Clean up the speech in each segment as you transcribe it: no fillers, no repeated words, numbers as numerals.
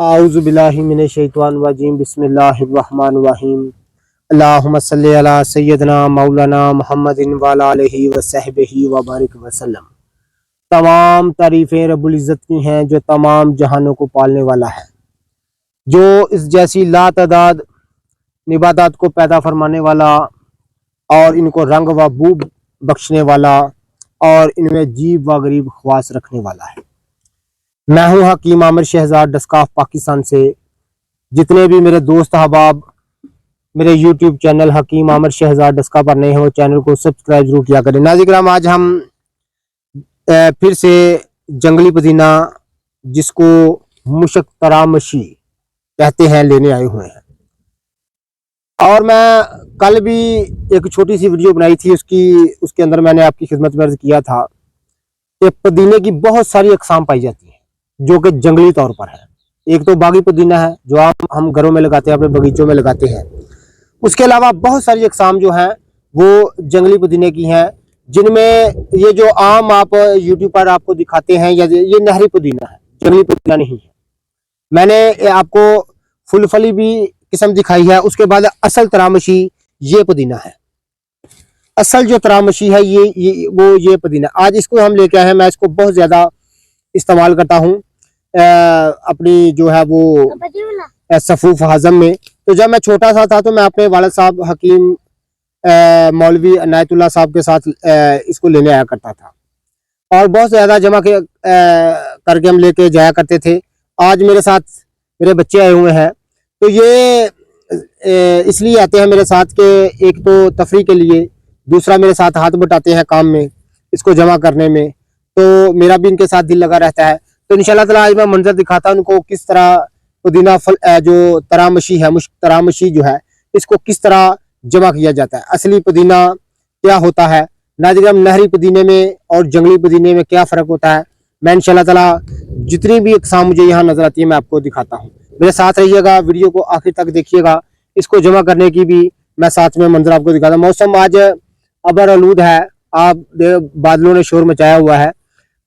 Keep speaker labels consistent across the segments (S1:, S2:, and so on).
S1: आऊज़ु बिल्लाहि मिनश शैतानिर रजीम बिस्मिल्लाहिर रहमानिर रहीम अल्लाहुम्मा सल्लि अला सय्यदना मौलाना मुहम्मदिन व अला आलिहि व सहबिही व बारिक वसल्लम। तमाम तारीफ़ें रब्बुल इज़्ज़त की हैं जो तमाम जहानों को पालने वाला है, जो इस जैसी लातादाद निबातात को पैदा फरमाने वाला और इनको रंग व बू बख्शने वाला और इनमें जीब व गरीब ख्वास रखने वाला है। मैं हूँ हकीम आमिर शहजाद डस्काफ पाकिस्तान से। जितने भी मेरे दोस्त अहबाब मेरे यूट्यूब चैनल हकीम आमिर शहजाद डस्का पर नए हैं वो चैनल को सब्सक्राइब जरूर किया करें। नाज़रीन, आज हम फिर से जंगली पुदीना जिसको मुशक तरामशी कहते हैं लेने आए हुए हैं। और मैं कल भी एक छोटी सी वीडियो बनाई थी, उसके अंदर मैंने आपकी खिदमत में अर्ज किया था कि पुदीने की बहुत सारी अकसाम पाई जाती हैं जो कि जंगली तौर पर है। एक तो बागी पुदीना है जो हम घरों में लगाते हैं, अपने बगीचों में लगाते हैं। उसके अलावा बहुत सारी अकसाम जो हैं वो जंगली पुदीने की हैं, जिनमें ये जो आम आप यूट्यूब पर आपको दिखाते हैं या ये नहरी पुदीना है, जंगली पुदीना नहीं है। मैंने आपको फुलफली भी किस्म दिखाई है। उसके बाद असल तरामशी ये पुदीना है। असल जो तरामशी है ये पुदीना आज इसको हम लेके आए हैं। मैं इसको बहुत ज्यादा इस्तेमाल करता हूँ अपनी जो है वो सफूफ हजम में। तो जब मैं छोटा सा था तो मैं अपने वालिद साहब हकीम मौलवी अनायतुल्लाह साहब के साथ इसको लेने आया करता था और बहुत ज़्यादा जमा करके हम लेके जाया करते थे। आज मेरे साथ मेरे बच्चे आए हुए हैं तो ये इसलिए आते हैं मेरे साथ के एक तो तफरी के लिए, दूसरा मेरे साथ हाथ बटाते हैं काम में इसको जमा करने में, तो मेरा भी इनके साथ दिल लगा रहता है। तो इंशाल्लाह ताला आज मैं मंजर दिखाता हूं उनको किस तरह पुदीना जो तरामशी है, मुश्क तरामशी जो है, इसको किस तरह जमा किया जाता है। असली पुदीना क्या होता है, नाज़रीन नहरी पुदीने में और जंगली पुदीने में क्या फ़र्क होता है, मैं इंशाल्लाह ताला जितनी भी अक़साम मुझे यहाँ नज़र आती है मैं आपको दिखाता हूँ। मेरे साथ रहिएगा, वीडियो को आखिर तक देखिएगा। इसको जमा करने की भी मैं साथ में मंजर आपको दिखाता हूँ। मौसम आज अबर आलूद है, आप बादलों ने शोर मचाया हुआ है,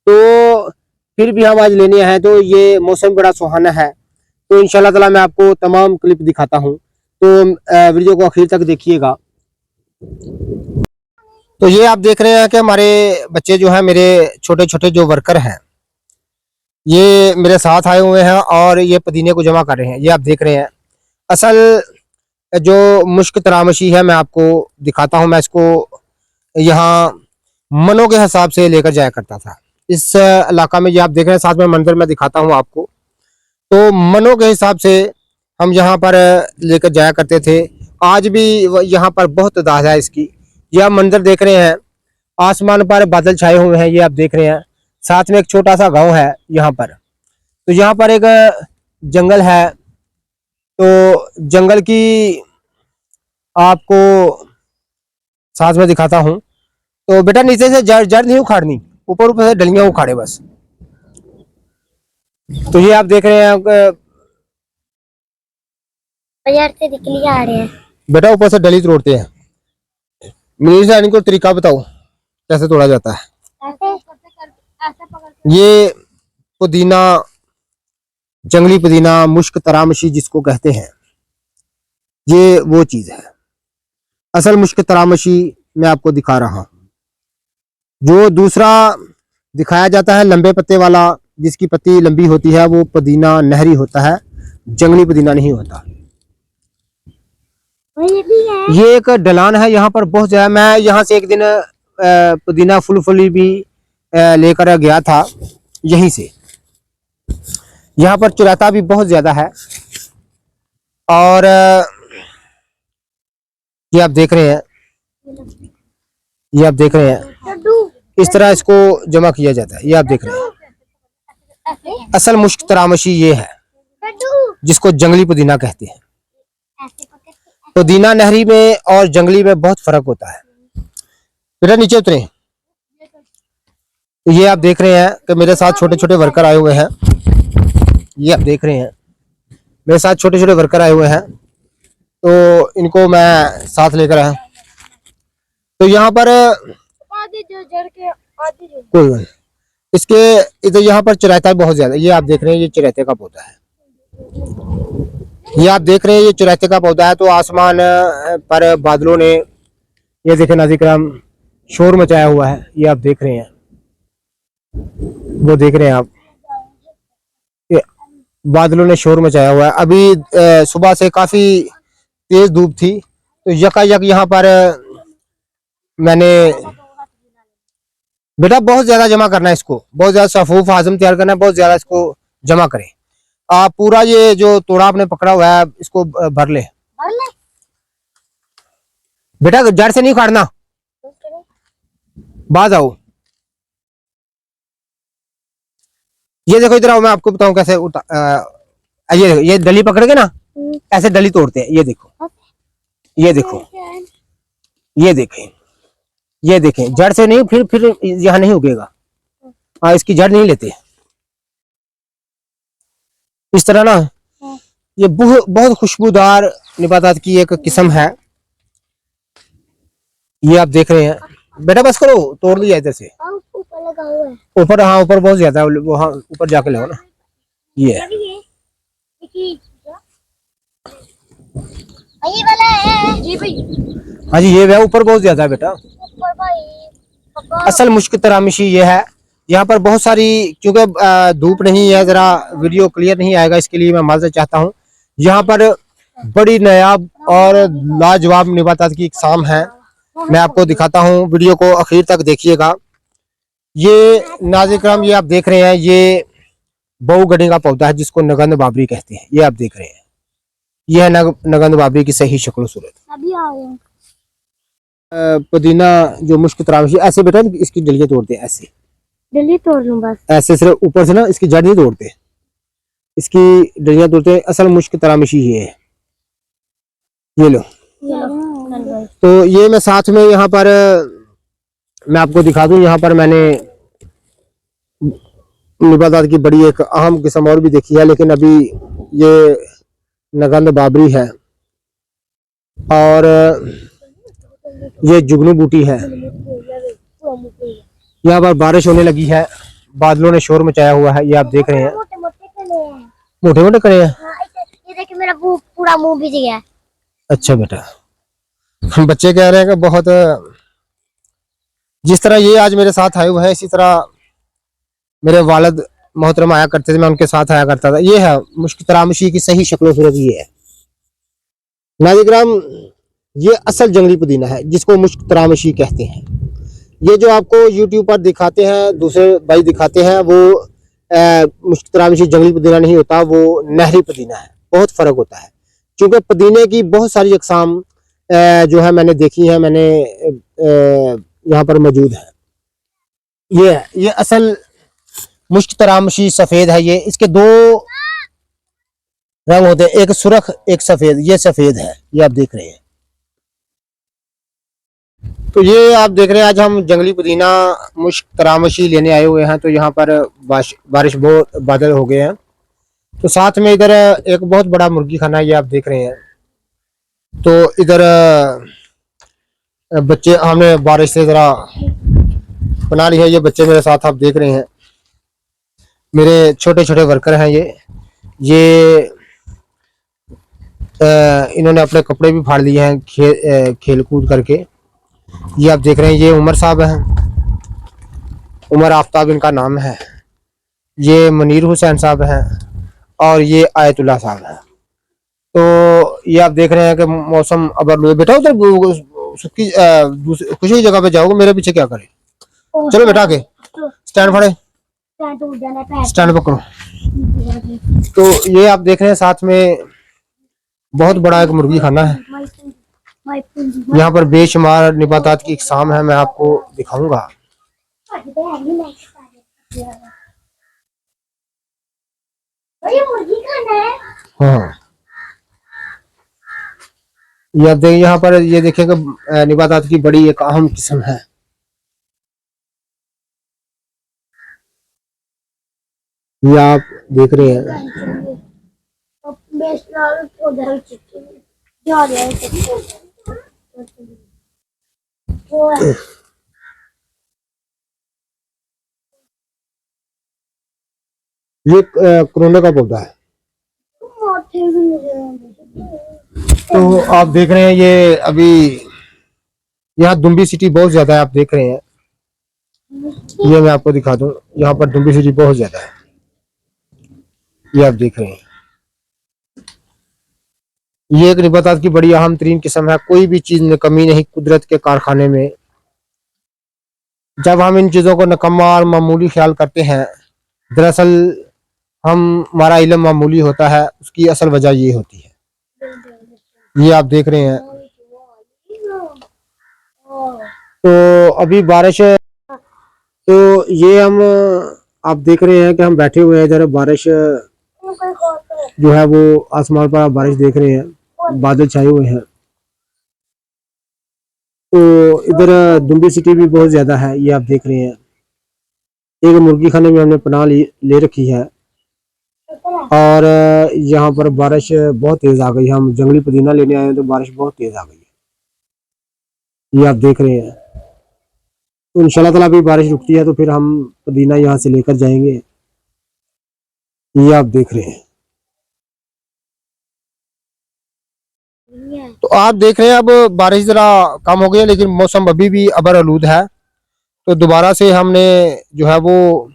S1: तो फिर भी हम आज लेने आए हैं। तो ये मौसम बड़ा सुहाना है। तो इंशाल्लाह ताला मैं आपको तमाम क्लिप दिखाता हूँ, तो वीडियो को आखिर तक देखिएगा। तो ये आप देख रहे हैं कि हमारे बच्चे जो हैं, मेरे छोटे छोटे जो वर्कर हैं, ये मेरे साथ आए हुए हैं और ये पुदीने को जमा कर रहे हैं। ये आप देख रहे हैं असल जो मुश्क तरामशी है, मैं आपको दिखाता हूँ। मैं इसको यहाँ मनों के हिसाब से लेकर जाया करता था इस इलाका में। ये आप देख रहे हैं, साथ में मंजर में दिखाता हूँ आपको। तो मनों के हिसाब से हम यहाँ पर लेकर जाया करते थे। आज भी यहाँ पर बहुत तादाद है इसकी। ये आप मंजर देख रहे हैं, आसमान पर बादल छाए हुए हैं, ये आप देख रहे हैं। साथ में एक छोटा सा गांव है यहाँ पर। तो यहाँ पर एक जंगल है, तो जंगल की आपको साथ में दिखाता हूँ। तो बेटा नीचे से जड़ नहीं उखाड़नी, ऊपर ऊपर से डलियां उखाड़े बस। तो ये आप देख रहे हैं
S2: बाजार से निकल आ रहे हैं
S1: बेटा, ऊपर से डली तोड़ते हैं। मुझे इनको तरीका बताओ कैसे तोड़ा जाता है। ये पुदीना, जंगली पुदीना, मुश्क तरामशी जिसको कहते हैं, ये वो चीज है। असल मुश्क तरामशी मैं आपको दिखा रहा हूं। जो दूसरा दिखाया जाता है लंबे पत्ते वाला, जिसकी पत्ती लंबी होती है, वो पुदीना नहरी होता है, जंगली पुदीना नहीं होता। ये एक ढलान है यहाँ पर बहुत ज्यादा। मैं यहाँ से एक दिन पुदीना फुलफुली भी लेकर गया था यहीं से। यहाँ पर चुराता भी बहुत ज्यादा है। और ये आप देख रहे हैं, ये आप देख रहे हैं इस तरह इसको जमा किया जाता है। ये आप देख रहे हैं असल मुश्क तरामशी ये है जिसको जंगली पुदीना कहते हैं। पुदीना नहरी में और जंगली में बहुत फर्क होता है। बेटा नीचे उतरे। तो ये आप देख रहे हैं कि मेरे साथ छोटे छोटे वर्कर आए हुए हैं। ये आप देख रहे हैं मेरे साथ छोटे छोटे वर्कर आए हुए हैं, तो इनको मैं साथ लेकर आया। तो यहाँ पर कोई इसके इधर यहाँ पर चिरायता बहुत ज्यादा। ये आप देख रहे हैं, ये चिरायते का पौधा है। ये आप देख रहे हैं, ये चुरैते का पौधा है। तो आसमान पर बादलों ने, ये देखें नाज़रीन किराम, शोर मचाया हुआ है। ये आप देख रहे हैं, वो देख रहे हैं आप, ये बादलों ने शोर मचाया हुआ है। अभी सुबह से काफी तेज धूप थी, तो यकायक यहाँ पर मैंने, बेटा बहुत ज्यादा जमा करना है इसको, बहुत ज्यादा सफूफ आजम तैयार करना है, बहुत ज्यादा इसको जमा करें। आप पूरा ये जो तोड़ा आपने पकड़ा हुआ है इसको भर ले बेटा, जड़ से नहीं उखाड़ना, बाज आओ। ये देखो इधर आओ, मैं आपको बताऊं कैसे ये देखो, ये डली पकड़ के ना ऐसे डली तोड़ते हैं। ये देखो, ये देखो, ये देखें, ये देखें, जड़ से नहीं, फिर यहाँ नहीं उगेगा। हाँ, इसकी जड़ नहीं लेते इस तरह ना। ये बहुत बहुत खुशबूदार निबातात की एक किस्म है। ये आप देख रहे हैं। बेटा बस करो, तोड़ दिया इधर से
S2: ऊपर लगा हुआ है।
S1: ऊपर। हाँ ऊपर बहुत ज्यादा है, वहाँ ऊपर जाके लो ना। ये
S2: ये वाला है जी भाई।
S1: हाँ जी, ये ऊपर बहुत ज्यादा है बेटा।
S2: ऊपर भाई पापा।
S1: असल मुश्क तरामिशी ये है, यहाँ पर बहुत सारी, क्योंकि धूप नहीं है, जरा वीडियो क्लियर नहीं आएगा, इसके लिए मैं माजरत चाहता हूँ। यहाँ पर बड़ी नायाब और लाजवाब निबातात की इकसाम है। मैं आपको दिखाता हूँ, वीडियो को आखिर तक देखिएगा। ये नाज़रीन किराम, ये आप देख रहे हैं, ये बहुगढ़ी का पौधा है जिसको नगंद बाबरी कहते हैं। ये आप देख रहे हैं, ये है नगंद बाबरी की सही शक्ल सूरत।
S2: अभी आ रहे हैं।
S1: पुदीना जो मुश्क तरामिशी, ऐसे बेटा इसकी डलियां तोड़ते हैं, ऐसे
S2: जल्दी तोड़ लूं बस।
S1: ऐसे सिर्फ ऊपर से ना, इसकी जड़ नहीं तोड़ते, इसकी डलियां तोड़ते हैं। असल मुश्क तरामिशी ये है। ये लो। तो ये मैं साथ में यहाँ पर मैं आपको दिखा दूं, यहाँ पर मैंने निबातात की बड़ी एक अहम किस्म और भी देखी है, लेकिन अभी ये नगंद बाबरी है और ये जुगनू बूटी है। यहाँ पर बारिश होने लगी है, बादलों ने शोर मचाया हुआ है। ये आप देख रहे हैं,
S2: मोटे मोटे कले हैं।
S1: मोटे मोटे करे हैं।
S2: हाँ, ये देखिए मेरा पूरा मुंह भीग गया है।
S1: अच्छा बेटा, बच्चे कह रहे हैं कि बहुत, जिस तरह ये आज मेरे साथ आए हुए हैं, इसी तरह मेरे वालिद मोहतरम आया करते थे, मैं उनके साथ आया करता था। ये है मुश्क तरामिशी की सही शक्ल सूरत। ये है नाज़रीन किराम, ये असल जंगली पुदीना है जिसको मुश्क तरामिशी कहते हैं। ये जो आपको यूट्यूब पर दिखाते हैं, दूसरे भाई दिखाते हैं, वो मुश्क तरामिशी जंगली पुदीना नहीं होता, वो नहरी पुदीना है। बहुत फर्क होता है, क्योंकि पुदीने की बहुत सारी अकसाम जो है मैंने देखी है, मैंने यहाँ पर मौजूद है। ये असल मुश्क तरामिशी सफेद है। ये इसके दो रंग होते हैं, एक सुरख एक सफेद। ये सफेद है, ये आप देख रहे हैं। तो ये आप देख रहे हैं, आज हम जंगली पुदीना मुश्क तरामिशी लेने आए हुए हैं। तो यहाँ पर बारिश बहुत, बादल हो गए हैं। तो साथ में इधर एक बहुत बड़ा मुर्गी खाना है, ये आप देख रहे हैं। तो इधर बच्चे, हमने बारिश से जरा बना ली है। ये बच्चे मेरे साथ आप देख रहे हैं, मेरे छोटे छोटे वर्कर हैं ये इन्होंने अपने कपड़े भी फाड़ लिए हैं खेल कूद करके। ये आप देख रहे हैं, ये उमर साहब हैं, उमर आफ्ताब इनका नाम है। ये मुनीर हुसैन साहब हैं और ये आयतुल्ला साहब हैं। तो ये आप देख रहे हैं कि मौसम अब बेटा उधर उसकी खुशी की जगह पे जाओगे, मेरे पीछे क्या करे। चलो बेटा आगे स्टैंड फड़े, स्टैंड पकड़ो। तो ये आप देख रहे हैं, साथ में बहुत बड़ा एक मुर्गी खाना है। यहाँ पर बेशुमार निबातात की इकसाम है, मैं आपको दिखाऊंगा। हाँ, ये आप देखिए, यहाँ पर ये देखिए कि निबातात की बड़ी एक अहम किस्म है। ये आप देख रहे हैं। ये करोंडे का पौधा है। तो आप देख रहे हैं ये अभी यहाँ दुम्बी सिटी बहुत ज्यादा है, आप देख रहे हैं। ये मैं आपको दिखा दूं, यहाँ पर दुम्बी सिटी बहुत ज्यादा है, ये आप देख रहे हैं। ये एक निबातात की बड़ी अहम तरीन किस्म है, कोई भी चीज में कमी नहीं कुदरत के कारखाने में। जब हम इन चीजों को निकम्मा और मामूली ख्याल करते हैं, दरअसल हमारा इल्म मामूली होता है, उसकी असल वजह ये होती है। ये आप देख रहे हैं। तो अभी बारिश है, तो ये हम आप देख रहे हैं कि हम बैठे हुए हैं इधर, बारिश जो है वो आसमान पर आप बारिश देख रहे हैं, बादल छाए हुए हैं। तो इधर दुम्बी सिटी भी बहुत ज्यादा है, ये आप देख रहे हैं। एक मुर्गी खाने में हमने पनाह ले रखी है, और यहाँ पर बारिश बहुत तेज आ गई। हम जंगली पुदीना लेने आए हैं तो बारिश बहुत तेज आ गई है, ये आप देख रहे हैं। तो इंशाल्लाह ताला अभी बारिश रुकती है तो फिर हम पुदीना यहाँ से लेकर जाएंगे, ये आप देख रहे हैं। तो आप देख रहे हैं अब बारिश जरा कम हो गई है, लेकिन मौसम अभी भी अबर आलूद है। तो दोबारा से हमने जो है वो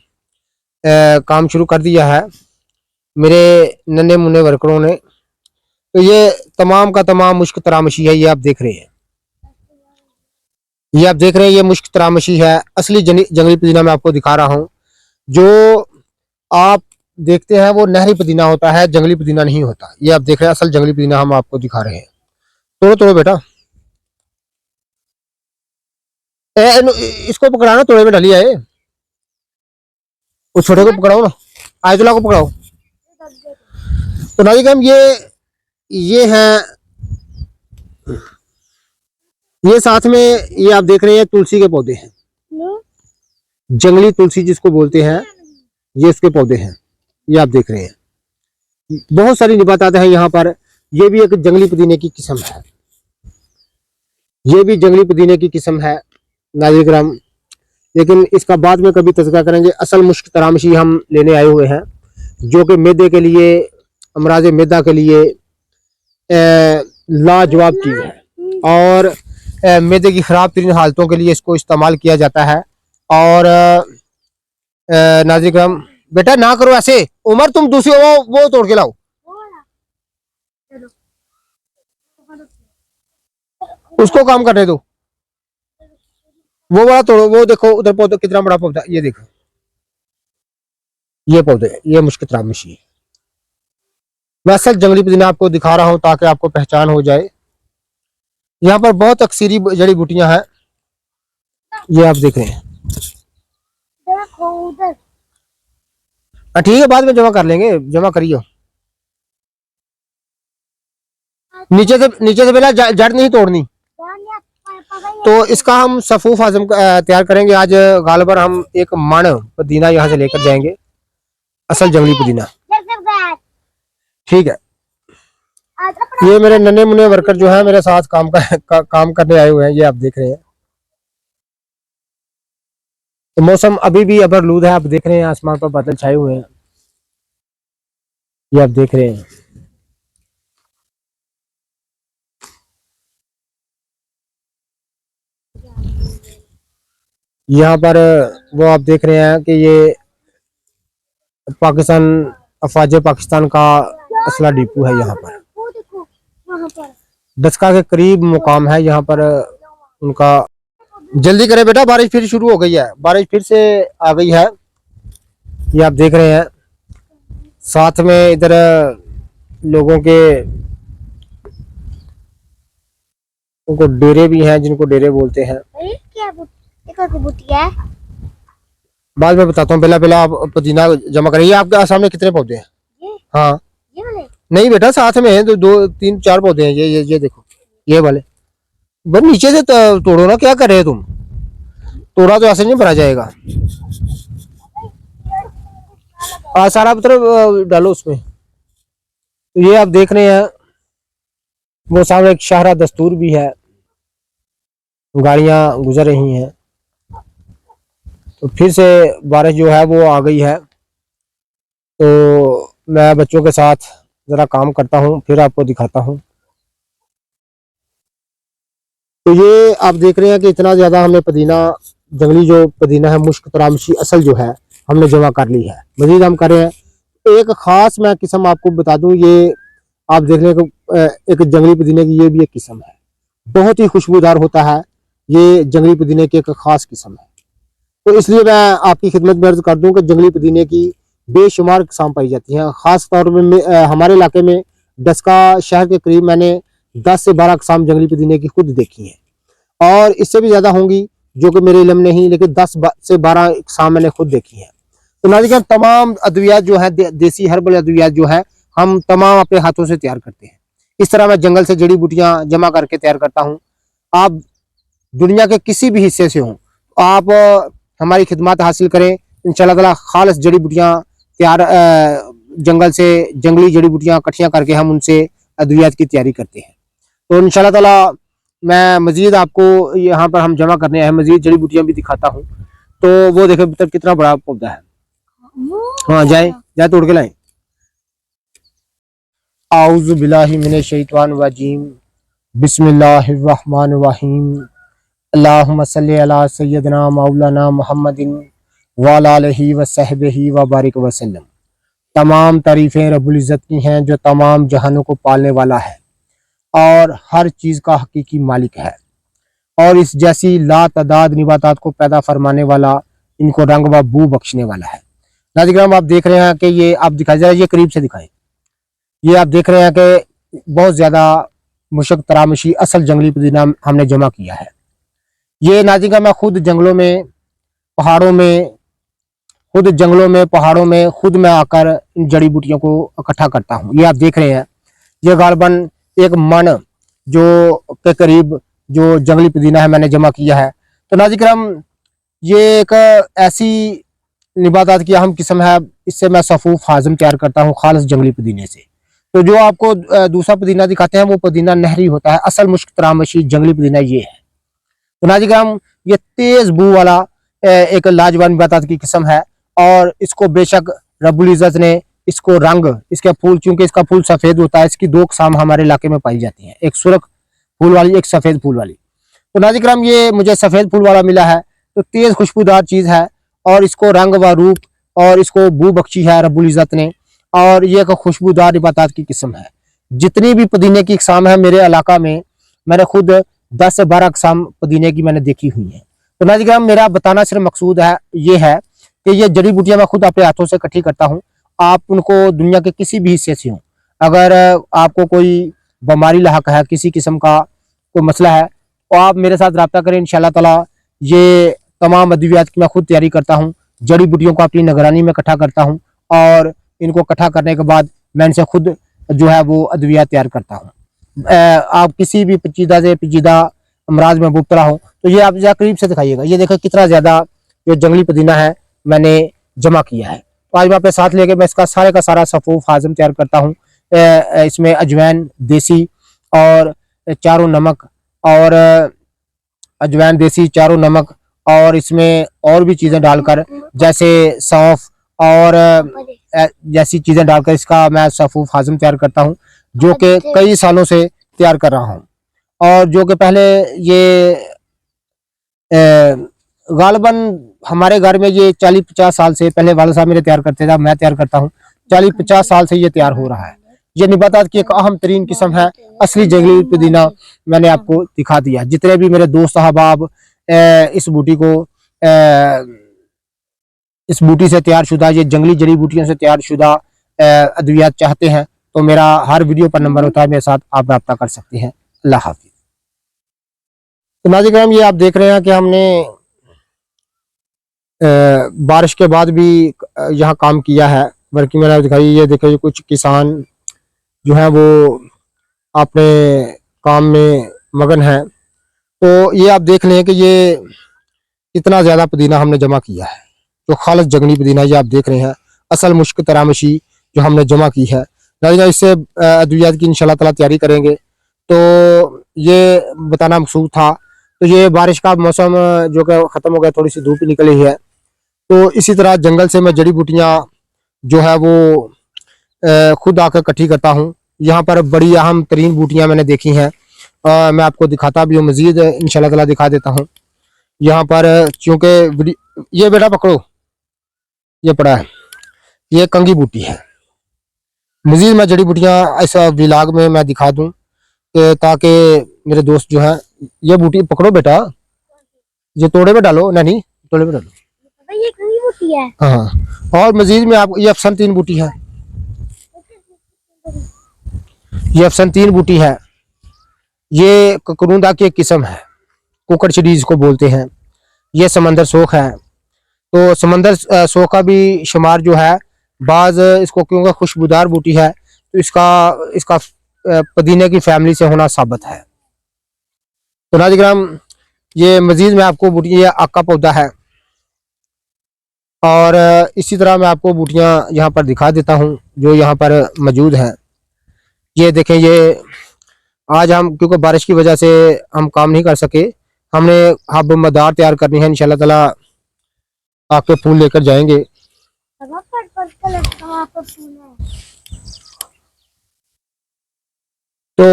S1: काम शुरू कर दिया है मेरे नन्हे मुन्ने वर्करों ने। तो ये तमाम का तमाम मुश्क तरामशी है, ये आप देख रहे हैं। ये आप देख रहे हैं, ये मुश्क तरामशी है, असली जंगली पुदीना मैं आपको दिखा रहा हूँ। जो आप देखते हैं वो नहरी पुदीना होता है, जंगली पुदीना नहीं होता। ये आप देख रहे हैं, असल जंगली पुदीना हम आपको दिखा रहे हैं। तोड़ो तोड़ो बेटा, इसको पकड़ाना, तोड़े में डाली आए, उस छोटे को पकड़ाओ ना, आयतुल्ला को पकड़ाओ। तो नाज़िम ये है, ये साथ में ये आप देख रहे हैं तुलसी के पौधे हैं, जंगली तुलसी जिसको बोलते हैं, ये उसके पौधे हैं, ये आप देख रहे हैं। बहुत सारी निबातात हैं यहाँ पर। ये भी एक जंगली पुदीने की किस्म है, ये भी जंगली पुदीने की किस्म है नाज़रीन किराम, लेकिन इसका बाद में कभी तज़किरा करेंगे। असल मुश्क तरामशी हम लेने आए हुए हैं, जो कि मैदे के लिए, अमराज मैदा के लिए लाजवाब चीज़ है, और मैदे की ख़राब तरीन हालतों के लिए इसको इस्तेमाल किया जाता है। और नाज़रीन किराम, बेटा ना करो ऐसे, उमर तुम दूसरी वो तोड़ के लाओ, उसको काम करने दो, वो बड़ा तोड़ो। वो देखो उधर पौधा कितना बड़ा पौधा, ये देखो, ये पौधे, ये मुश्क तरामशी है। मैं असल जंगली पुदीना आपको दिखा रहा हूँ ताकि आपको पहचान हो जाए। यहाँ पर बहुत अक्सरी जड़ी बूटियां हैं, ये आप देख रहे हैं। ठीक है, बाद में जमा कर लेंगे, जमा करियो। नीचे से पहले जड़ नहीं तोड़नी। तो इसका हम सफूफ आजम तैयार करेंगे आज। गालबर हम एक मण पुदीना यहाँ से लेकर जाएंगे, असल जंगली पुदीना। ठीक है, ये मेरे नन्हे मुन्ने वर्कर जो है मेरे साथ काम करने आए हुए हैं, ये आप देख रहे हैं। तो मौसम अभी भी अबरलूद है, आप देख रहे हैं आसमान पर बादल छाए हुए हैं, ये आप देख रहे हैं। यहाँ पर वो आप देख रहे हैं कि ये पाकिस्तान, अफवाज पाकिस्तान का असला डिपो है। यहाँ पर दसका के करीब मुकाम है यहाँ पर उनका। जल्दी करें बेटा, बारिश फिर शुरू हो गई है, बारिश फिर से आ गई है, ये आप देख रहे हैं। साथ में इधर लोगों के उनको डेरे भी हैं, जिनको डेरे बोलते हैं। बाद में बताता हूँ, पहला आप पुदीना जमा करें। ये आपके सामने कितने पौधे हैं? हाँ,
S2: ये वाले?
S1: नहीं बेटा, साथ में है, दो तीन चार पौधे हैं। ये देखो, ये वाले। बस नीचे से तोड़ो ना, क्या कर रहे हो तुम? तोड़ा तो ऐसे नहीं भरा जाएगा। सारा पत्थर डालो उसमें। तो ये आप देख रहे हैं, वो सामने एक शाहरा दस्तूर भी है, गाड़ियां गुजर रही हैं। तो फिर से बारिश जो है वो आ गई है। तो मैं बच्चों के साथ ज़रा काम करता हूँ, फिर आपको दिखाता हूँ। तो ये आप देख रहे हैं कि इतना ज़्यादा हमने पुदीना, जंगली जो पुदीना है, मुश्क तरामशी असल जो है, हमने जमा कर ली है। मजीद हम कर रहे हैं। एक ख़ास मैं किस्म आपको बता दूं, ये आप देख रहे हैं कि एक जंगली पुदीने की ये भी एक किस्म है, बहुत ही खुशबूदार होता है। ये जंगली पुदीने की एक ख़ास किस्म है। तो इसलिए मैं आपकी खिदमत में अर्ज़ कर दूं कि जंगली पुदीने की बेशुमार किस्म पाई जाती हैं। ख़ास तौर पर हमारे इलाके में डस्का शहर के करीब मैंने 10 से 12 किस्म जंगली पुदीने की खुद देखी हैं, और इससे भी ज़्यादा होंगी जो कि मेरे इल्म नहीं, लेकिन 10 से 12 इकसाम मैंने खुद देखी है। तो नाज़रीन, तमाम अद्वियात जो है, देसी हर्बल अद्वियात जो है, हम तमाम अपने हाथों से तैयार करते हैं। इस तरह मैं जंगल से जड़ी बूटियाँ जमा करके तैयार करता हूँ। आप दुनिया के किसी भी हिस्से से हों, आप हमारी खिदमत हासिल करें, इंशाल्लाह ताला खालिस जड़ी बूटियाँ तैयार, जंगल से जंगली जड़ी बूटियाँ इकट्ठियाँ करके हम उनसे अद्वियात की तैयारी करते हैं। तो इंशाल्लाह ताला मैं मजीद आपको यहाँ पर हम जमा करने हैं, मजीद जड़ी बूटियाँ भी दिखाता हूँ। तो वो देखे तक कितना बड़ा पौधा है। हाँ, जाए जाए तोड़ के लाए। आऊज़ु बिल्लाहि मिनश शैतानिर रजीम, बिस्मिल्लाहिर रहमानिर रहीम, अल्लाहुम्मा सल्लि अला सय्यदना मौलाना मुहम्मदिन व अला आलिहि व सहबिहि व बारिक वसल्लम। तमाम तारीफ़ें रब्बुल इज़्ज़त की हैं, जो तमाम जहानों को पालने वाला है और हर चीज़ का हकीकी मालिक है, और इस जैसी लातादाद निबातात को पैदा फरमाने वाला, इनको रंग व बू बख्शने वाला है। नाज़रीन, आप देख रहे हैं कि ये आप दिखाई जरा, ये करीब से दिखाएं। ये आप देख रहे हैं कि बहुत ज़्यादा मुशक तरामशी असल जंगली पुदीना हमने जमा किया है। ये नाज़रीन, मैं खुद जंगलों में, पहाड़ों में, पहाड़ों में खुद मैं आकर इन जड़ी बूटियों को इकट्ठा करता हूँ। ये आप देख रहे हैं, ये गालबन एक मन जो के करीब जो जंगली पुदीना है मैंने जमा किया है। तो नाज़रीन, ये एक ऐसी निबातात की अहम किस्म है, इससे मैं सफ़ूफ हाज़म तैयार करता हूँ खालिस जंगली पुदीने से। तो जो आपको दूसरा पुदीना दिखाते हैं वो पुदीना नहरी होता है, असल मुश्क तरामशी जंगली पुदीना ये है। तो नाज़रीन, ये तेज़ बू वाला एक लाजवाब निबातात की किस्म है, और इसको बेशक रब्बुल इज़्ज़त ने इसको रंग, इसके फूल, चूंकि इसका फूल सफ़ेद होता है, इसकी दो किस्म हमारे इलाके में पाई जाती हैं, एक सुर्ख फूल वाली, एक सफ़ेद फूल वाली। तो नाज़रीन, ये मुझे सफ़ेद फूल वाला मिला है, तो तेज़ खुशबूदार चीज़ है, और इसको रंग व रूप और इसको बू बख्शी है रब्बुल इज़्ज़त ने, और ये एक खुशबूदार निबातात की किस्म है। जितनी भी पुदीने की किस्म है मेरे इलाका में, मैंने खुद 10 से 12 किस्म पुदीने की मैंने देखी हुई है। तो नाज़रीन, मेरा बताना सिर्फ मकसूद है, ये है कि ये जड़ी बूटियाँ मैं खुद अपने हाथों से इकट्ठी करता हूँ। आप उनको दुनिया के किसी भी हिस्से से हों, अगर आपको कोई बीमारी लाहक है, किसी किस्म का कोई मसला है, तो आप मेरे साथ रब्ता करें। इंशाल्लाह ताला ये तमाम अद्वियात की मैं खुद तैयारी करता हूँ, जड़ी बूटियों को अपनी निगरानी में इकट्ठा करता हूँ, और इनको इकट्ठा करने के बाद मैं इनसे खुद जो है वो अद्वियात तैयार करता हूँ। आप किसी भी पेचीदा से पेचीदा अमराज में मुब्तला हो, तो ये आप जरा करीब से दिखाइएगा। ये देखो कितना ज़्यादा जो जंगली पुदीना है मैंने जमा किया है। तो आज मैं अपने साथ लेके मैं इसका सारे का सारा सफ़ूफ हाज़म तैयार करता हूँ। इसमें अजवैन देसी और चारों नमक, और अजवैन देसी, चारों नमक, और इसमें और भी चीज़ें डालकर, जैसे सौंफ और जैसी चीज़ें डालकर इसका मैं सफ़ूफ हाज़म तैयार करता हूँ, जो कि कई सालों से तैयार कर रहा हूँ। और जो कि पहले ये गालबन हमारे घर में ये 40-50 साल से, पहले वाले साहब मेरे तैयार करते थे, मैं तैयार करता हूँ, 40-50 साल से ये तैयार हो रहा है। ये निबातात की एक अहम तरीन किस्म है, असली जंगली पुदीना मैंने आपको दिखा दिया। जितने भी मेरे दोस्त अहबाब इस बूटी को, इस बूटी से तैयार शुदा, ये जंगली जड़ी बूटियों से तैयार शुदा अद्वियात चाहते हैं, तो मेरा हर वीडियो पर नंबर होता है, मेरे साथ आप रब्ता कर सकते हैं। अल्लाह हाफिज़। तो नाज़रीन, ये आप देख रहे हैं कि हमने बारिश के बाद भी यहाँ काम किया है, वर्किंग मैंने दिखाई। ये देखिए, कुछ किसान जो हैं वो अपने काम में मगन हैं। तो ये आप देख लें कि ये इतना ज़्यादा पुदीना हमने जमा किया है, जो खालिस जंगली पुदीना, ये आप देख रहे हैं, असल मुश्क तरामशी जो हमने जमा की है। नाज़रीन, इससे अद्वियात की इंशाल्लाह ताला तैयारी करेंगे। तो ये बताना मकसूद था। तो ये बारिश का मौसम जो कि ख़त्म हो गया, थोड़ी सी धूप निकली है, तो इसी तरह जंगल से मैं जड़ी बूटियाँ जो है वो खुद आकर इकट्ठी करता हूँ। यहाँ पर बड़ी अहम तरीन बूटियां मैंने देखी हैं, मैं आपको दिखाता भी हूँ, मजीद इंशाल्लाह ताला दिखा देता हूँ। यहाँ पर चूंकि ये बेटा पकड़ो, ये पड़ा है, ये कंगी बूटी है। मजीद मैं जड़ी बूटियां ऐसा विलाग में मैं दिखा दूं ताकि मेरे दोस्त जो है, ये बूटी पकड़ो बेटा, ये तोड़े में डालो, नहीं तोड़े में डालो।
S2: भाई ये कंगी बूटी है।
S1: हाँ, और मजीद में आपको ये अफसन तीन बूटी है, ये अफसन तीन बूटी है। ये ककरूंदा की एक किस्म है, कुकड़ सीरीज को बोलते हैं। ये समंदर सोख है, तो समंदर सोख का भी शुमार जो है, बाज इसको क्योंकि खुशबूदार बूटी है तो इसका पुदीने की फैमिली से होना साबित है। तो नाज़रीन, ये मजीद में आपको बूटी, ये आक का पौधा है, और इसी तरह मैं आपको बूटियां यहाँ पर दिखा देता हूँ जो यहाँ पर मौजूद हैं। ये देखें, ये आज हम क्योंकि बारिश की वजह से हम काम नहीं कर सके, हमने हब मदार तैयार करनी है, इंशाल्लाह ताला आपके फूल लेकर जाएंगे। तो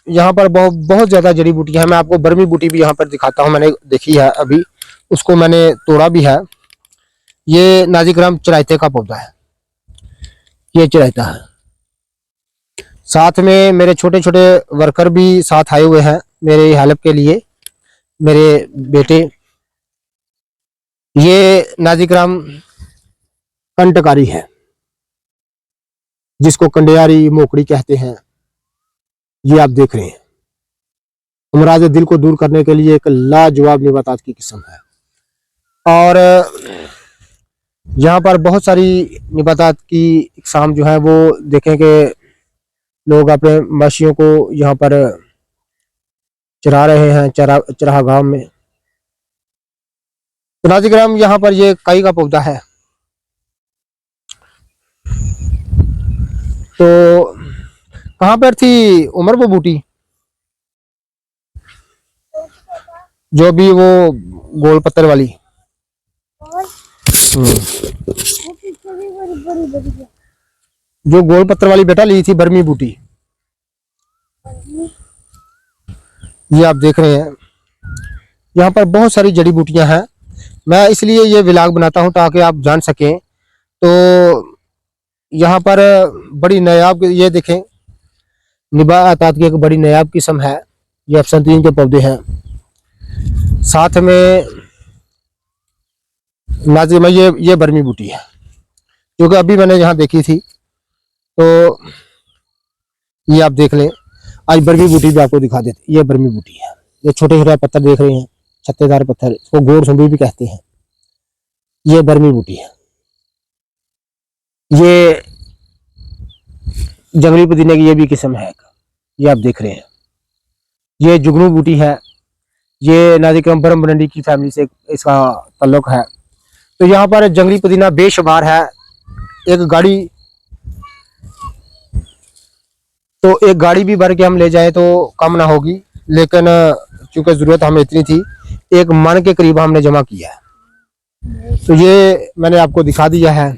S1: यहाँ पर बहुत ज्यादा जड़ी बूटियां हैं। मैं आपको बर्मी बूटी भी यहाँ पर दिखाता हूँ, मैंने देखी है अभी, उसको मैंने तोड़ा भी है। ये नाज़रीन चराइते का पौधा है, ये चराइता है। साथ में मेरे छोटे छोटे वर्कर भी साथ आए हुए हैं मेरे हेल्प के लिए, मेरे बेटे। ये नाज़रीन कंटकारी है, जिसको कंडियारी मोकड़ी कहते हैं। ये आप देख रहे हैं, अमराज दिल को दूर करने के लिए एक लाजवाब निबातात की किस्म है। और यहाँ पर बहुत सारी निबातात की इकसाम जो है वो देखें कि लोग अपने मवेशियों को यहाँ पर चरा रहे हैं, चरागाह में। तो नाज़रीन, यहाँ पर ये कई का पौधा है। तो कहाँ पर थी उमर वो बूटी, जो भी वो गोल पत्थर वाली? जो गोल पत्थर वाली बेटा ली थी, बर्मी बूटी, ये आप देख रहे हैं। यहाँ पर बहुत सारी जड़ी बूटियां हैं, मैं इसलिए ये व्लॉग बनाता हूँ ताकि आप जान सकें। तो यहाँ पर बड़ी नायाब, ये देखें, निबातात की एक बड़ी नायाब किस्म है, ये अफसन तीन के पौधे हैं। साथ में नाज़रीन ये बर्मी बूटी है, जो कि अभी मैंने यहाँ देखी थी। तो ये आप देख लें, आज बर्मी बूटी भी आपको दिखा देते। ये बर्मी बूटी है, ये छोटे छोटे पत्थर देख रहे हैं, छत्तेदार पत्थर, इसको गोड़ सुंबी भी कहते हैं। ये बर्मी बूटी है। ये जंगली पुदीने की ये भी किस्म है, ये आप देख रहे हैं। ये जुगनू बूटी है, ये नाज़रीन बरम बरंडी की फैमिली से इसका ताल्लुक है। तो यहाँ पर जंगली पुदीना बेशुमार है। एक गाड़ी भी भर के हम ले जाएं तो कम ना होगी, लेकिन चूंकि ज़रूरत हमें इतनी थी, एक मन के करीब हमने जमा किया है। तो ये मैंने आपको दिखा दिया है।